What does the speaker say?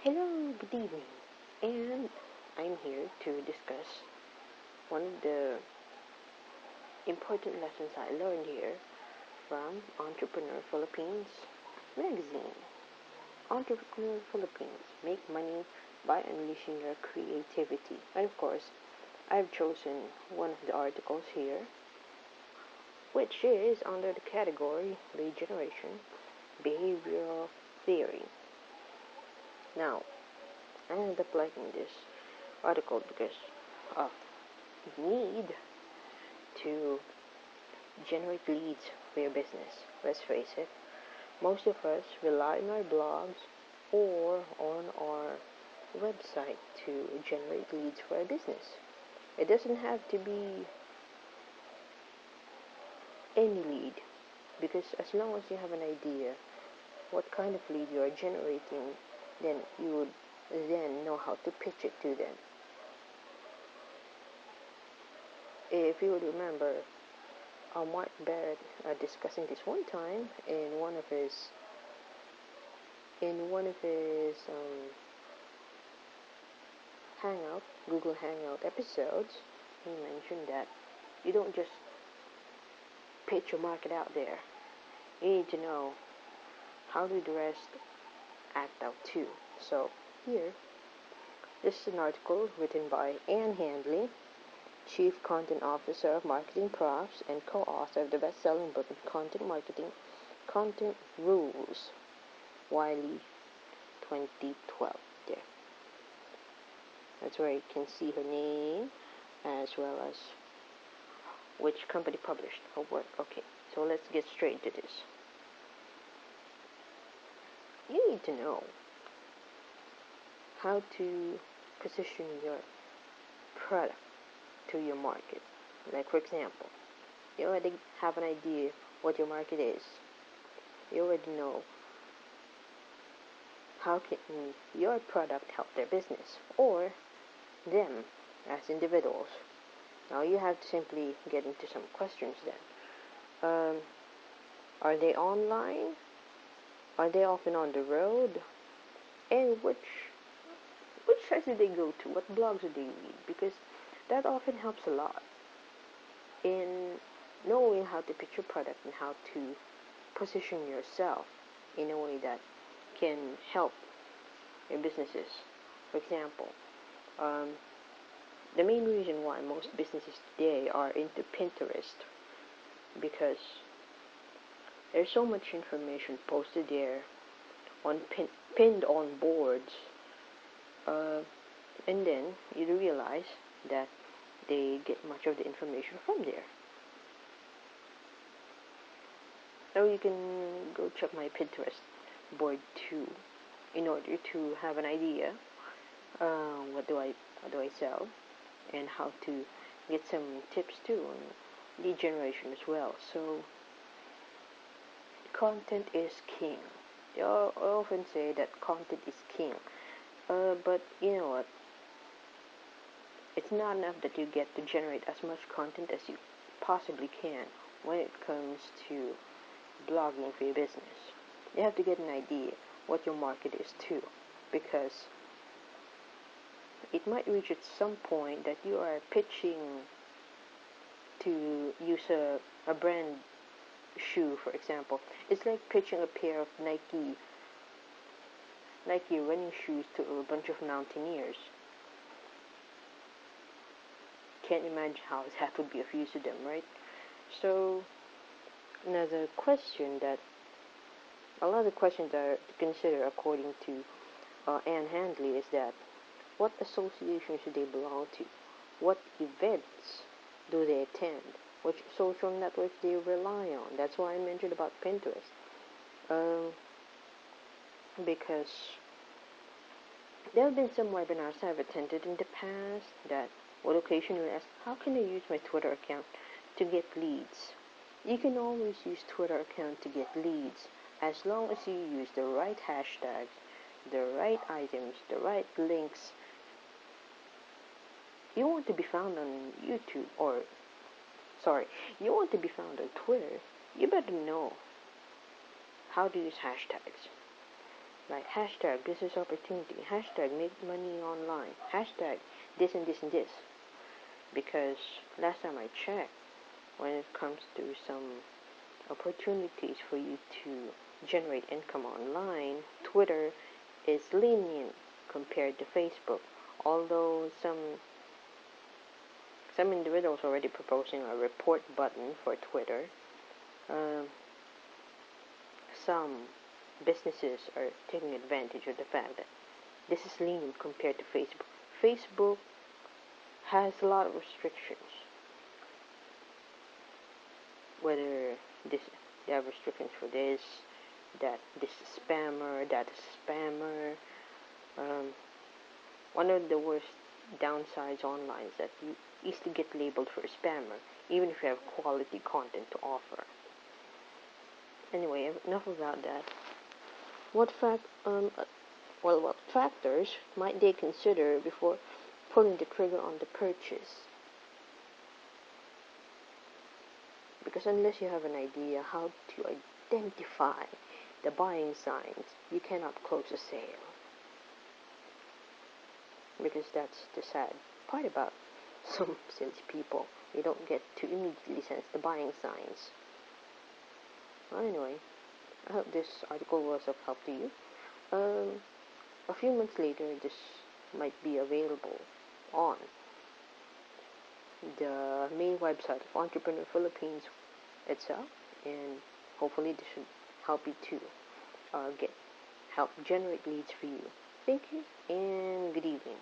Hello, good evening, and I'm here to discuss one of the important lessons I learned here from Entrepreneur Philippines magazine. Entrepreneur Philippines, make money by unleashing your creativity. And of course, I've chosen one of the articles here, which is under the category Lead Generation Behavioral Theory. Now, I ended up liking this article because of the need to generate leads for your business. Let's face it, most of us rely on our blogs or on our website to generate leads for our business. It doesn't have to be any lead, because as long as you have an idea what kind of lead you are generating, then you would then know how to pitch it to them. If you would remember, Mark Barrett discussing this one time in one of his Google Hangout episodes. He mentioned that you don't just pitch your market out there. You need to know how do the rest act out too. So here, this is an article written by Ann Handley, Chief Content Officer of Marketing Profs and co-author of the best-selling book of Content Marketing, Content Rules, Wiley, 2012. There. That's where you can see her name as well as which company published her work. Okay, so let's get straight to this. You need to know how to position your product to your market. Like, for example, you already have an idea what your market is. You already know how can your product help their business or them as individuals. Now you have to simply get into some questions then. Are they online? Are they often on the road? And which sites do they go to? What blogs do they read? Because that often helps a lot in knowing how to pitch your product and how to position yourself in a way that can help your businesses. For example, the main reason why most businesses today are into Pinterest, because there's so much information posted there on pinned on boards, and then you realize that they get much of the information from there. Now you can go check my Pinterest board too, in order to have an idea what do I sell, and how to get some tips too on lead generation as well. So content is king. I often say that content is king, but you know what? It's not enough that you get to generate as much content as you possibly can when it comes to blogging for your business. You have to get an idea what your market is too, because it might reach at some point that you are pitching to use a brand shoe, for example. It's like pitching a pair of Nike running shoes to a bunch of mountaineers. Can't imagine how that would be of use to them, right? So another question that a lot of questions are to consider according to Ann Handley is that what associations do they belong to? What events do they attend? Which social networks do they rely on? That's why I mentioned about Pinterest. Because there have been some webinars I've attended in the past that would occasionally ask, how can I use my Twitter account to get leads? You can always use Twitter account to get leads as long as you use the right hashtags, the right items, the right links. You want to be found on YouTube, you want to be found on Twitter, you better know how to use hashtags. like hashtag business opportunity, hashtag make money online, hashtag this and this and this. Because last time I checked, when it comes to some opportunities for you to generate income online, Twitter is lenient compared to Facebook. Although some individuals are already proposing a report button for Twitter, some businesses are taking advantage of the fact that this is lenient compared to Facebook. Facebook has a lot of restrictions. Whether they have restrictions for this, that this is spammer, that is spammer. One of the worst downsides online is that you easily get labeled for a spammer, even if you have quality content to offer. Anyway, enough about that. What factors might they consider before pulling the trigger on the purchase? Because unless you have an idea how to identify the buying signs, you cannot close a sale. Because that's the sad part about some salespeople. They don't get to immediately sense the buying signs. Well, anyway, I hope this article was of help to you. A few months later, this might be available on the main website of Entrepreneur Philippines itself, and hopefully this should help you to help generate leads for you. Thank you, and good evening.